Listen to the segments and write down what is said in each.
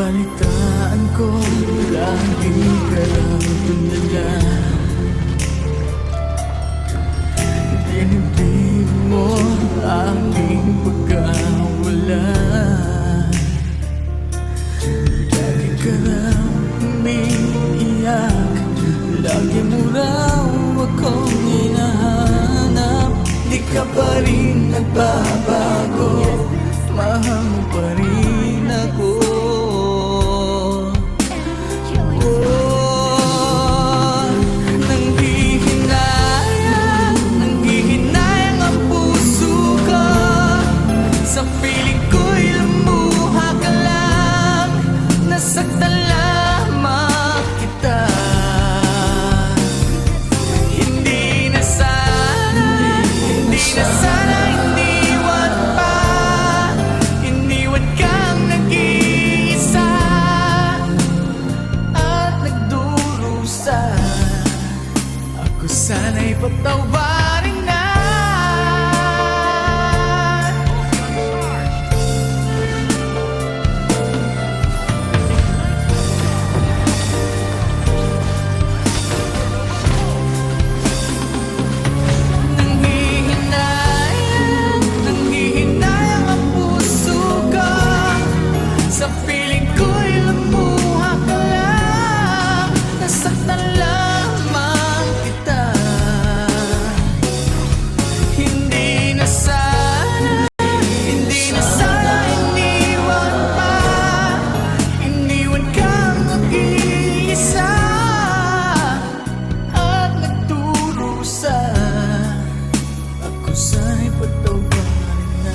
Balitaan ko, lagi ka lang pinala. Dinibig mo aking pagkawala. Lagi ka lang umiiyak, lagi mo raw akong hinahanap. Di ka pa rin nagbabago, mahal mo pa rin ako. Nanghihinayang ang puso ko. Sa piling ko'y lumuha ka lang. Nasaktan lamang kita. Hindi na sana iniwan pa. Iniwan kang nag-iisa at nagdurusa. Ako sana'y patawarin na. Nanghihinayang ang puso ko. Sa piling ko'y lumuha ka lang. Nasaktan lamang kita. Hindi na sana iniwan pa. Iniwan kang nag-iisa at nagdurusa. Ako sana'y patawarin na.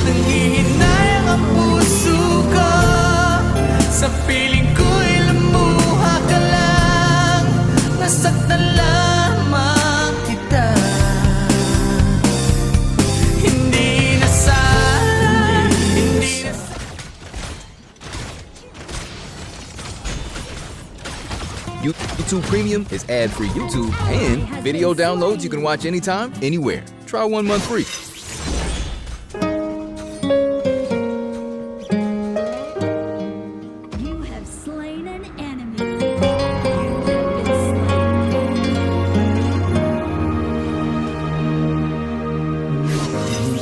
Nanghihinayang ang puso ko. Sa piling ko'y lumuha ka lang. Nasaktan lamang kita. Hindi na sana YouTube Premium is ad-free YouTube and video downloads you can watch anytime, anywhere. Try 1 month free. You have slain an enemy. You have been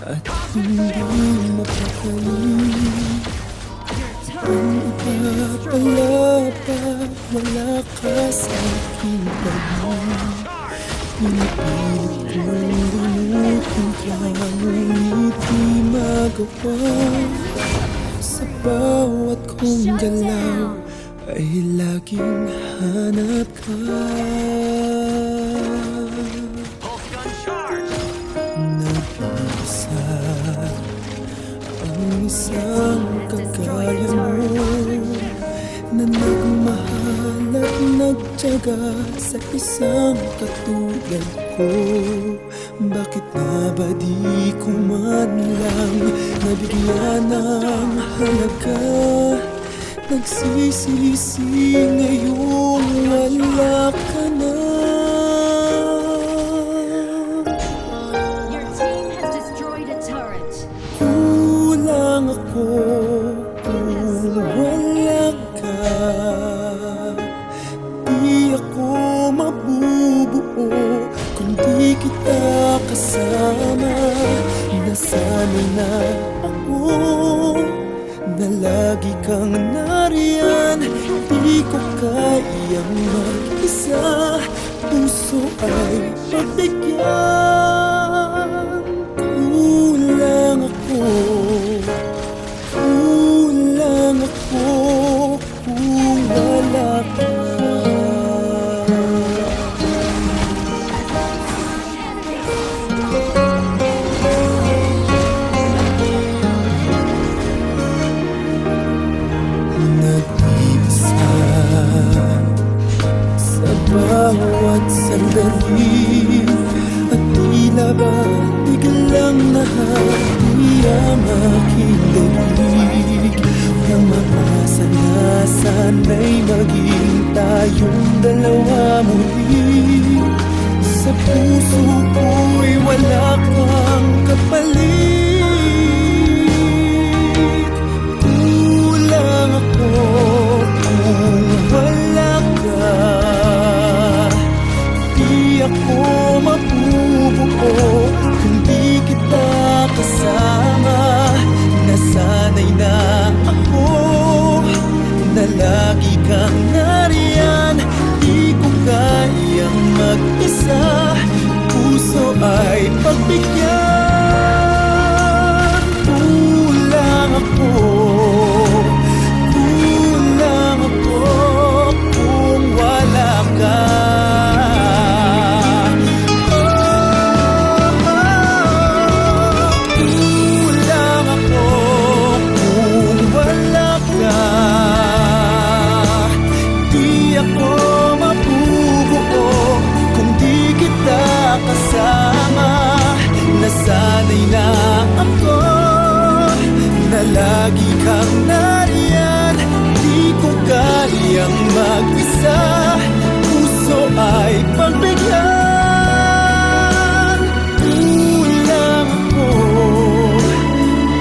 At hindi mapakali. Ang iba pala pag wala ka sa aking pag-ibig. Pinipilit kong limutin ka, ngunit di magawa. Sa bawat kong galaw ay laging hanap ka. Nag-isa ang isang kagaya mo, na nagmahal at nagtiyaga sa isang katulad ko. Bakit nga ba di ko man lang nabigyan ng halaga? Nagsisisi ngayong wala ka na. Your team has destroyed a turret. Kulang ako kung wala ka. Di ako mabubuo kung di kita kasama. Nasanay na ako na lagi kang nariyan. Di ko kayang mag-isa, puso ay pagbigyan. Kulang ako kung wala ka. Nag-iisa sa bawat ang aking daig. Umaasa na sana'y maging tayong dalawa muli. Sa puso ko'y wala kang kapalit. Kulang ako kung wala ka. Di ako mabubuo kung di kita kasama. Nasanay na ako na lagi kang nariyan. Di ko kayang mag-isa, puso ay pagbigyan. Kulang ako, kulang ako kung wala ka. Kulang ako kung wala ka. Di ako mabubuo kung di kita kasama. Nasanay na ako na lagi kang nariyan. Di ko kayang mag-isa, puso ay pagbigyan. Kulang ako,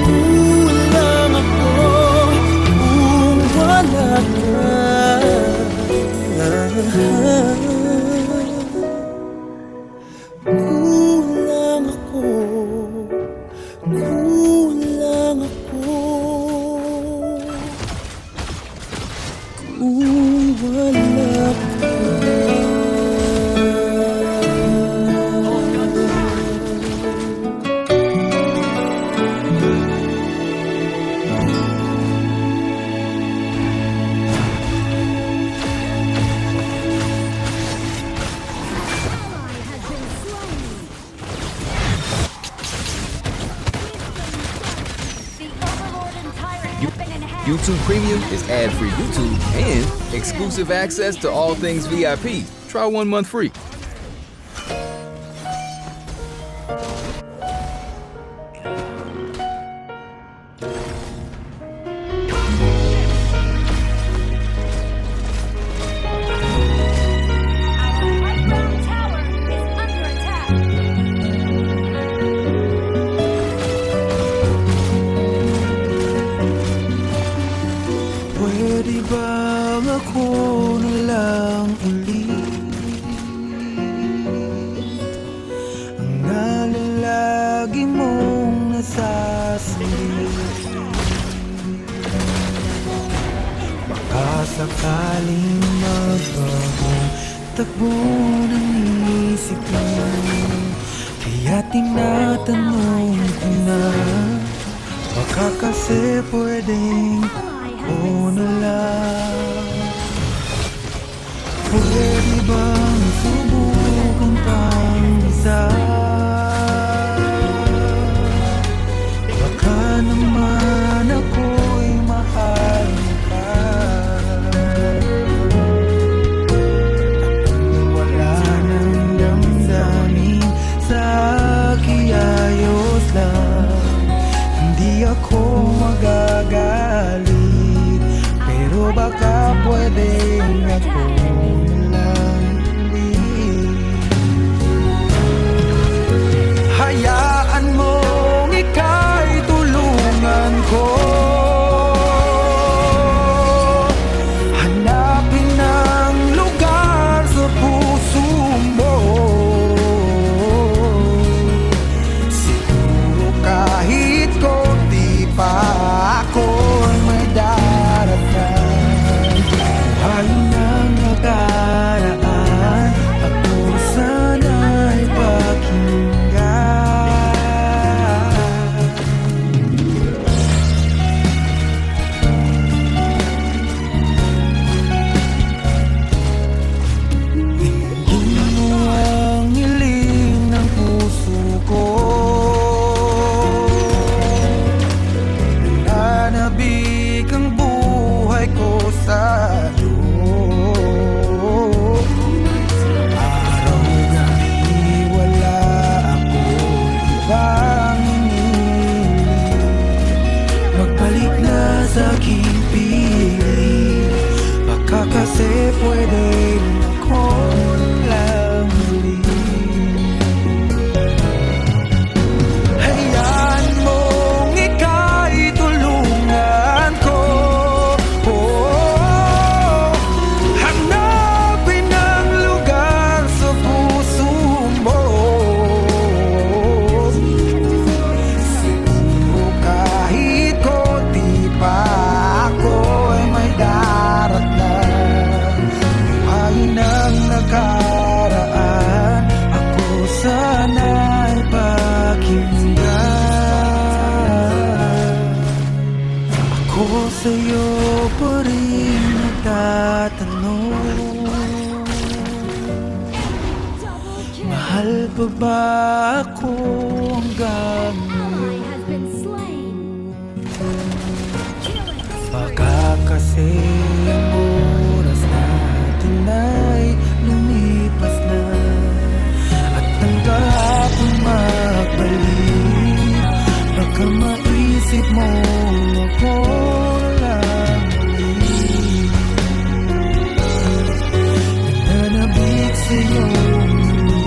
kulang ako kung wala ka. Kulang ako, kulang ako kung wala ka. The Overlord and Tyrant have been enhanced. YouTube Premium is ad-free YouTube and exclusive access to all things VIP. Try 1 month free. Our high ground tower is under attack. Pwede bang ako na lang ulit ang nalalagi mong nasasalit? Baka sakaling magbagong takbo ng isip mo, kaya tinatanong ko na, baka kasi pwedeng o na lang. Pwede bang subukan pang isa? Baka naman ako'y mahal ka. At kung wala nang damdamin sa kiayos lang, hindi ako magagalit. Pero baka pwedeng ako na lang ulit. Hayaan mong ika'y tulungan ko. Hanapin ang lugar sa puso mo. Siguro kahit konti pa ako'y may daratan. pa rin nagtatanong, Double kill. mahal pa ba ako hanggang Ally has been slain. Killing spree. baka kasi ang oras natin ay lumipas na at ang kahapon magbalik. Baka maisip mo ako na lang muli, nananabik sa'yo muli.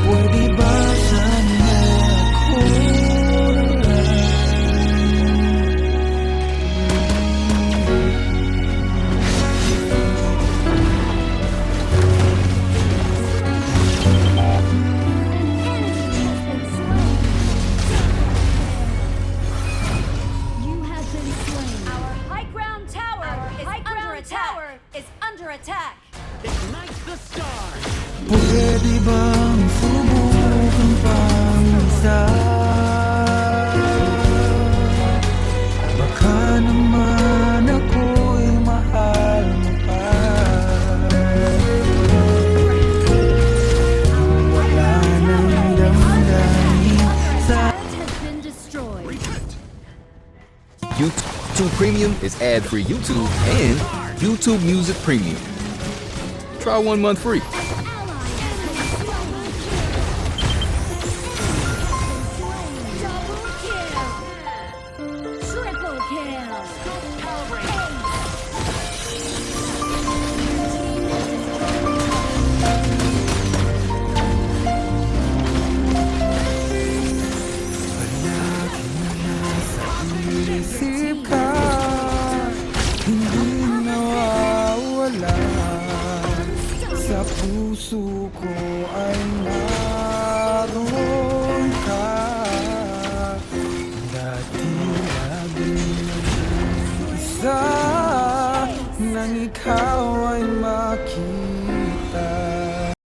Pwede ba sana ako na lang? You have been slain. Our high ground tower is under attack. Pwede bang subukan pang isa? Baka naman ako'y mahal mo pa. Wala nang damdamin sa Turret has been destroyed. YouTube Premium is ad-free YouTube and YouTube Music Premium. Try 1 month free. Ally has been slain. Double kill. Triple kill. isip ka, hindi nawawala. Sa puso ko ay naroon ka. Dati laging nag-isa nang ikaw ay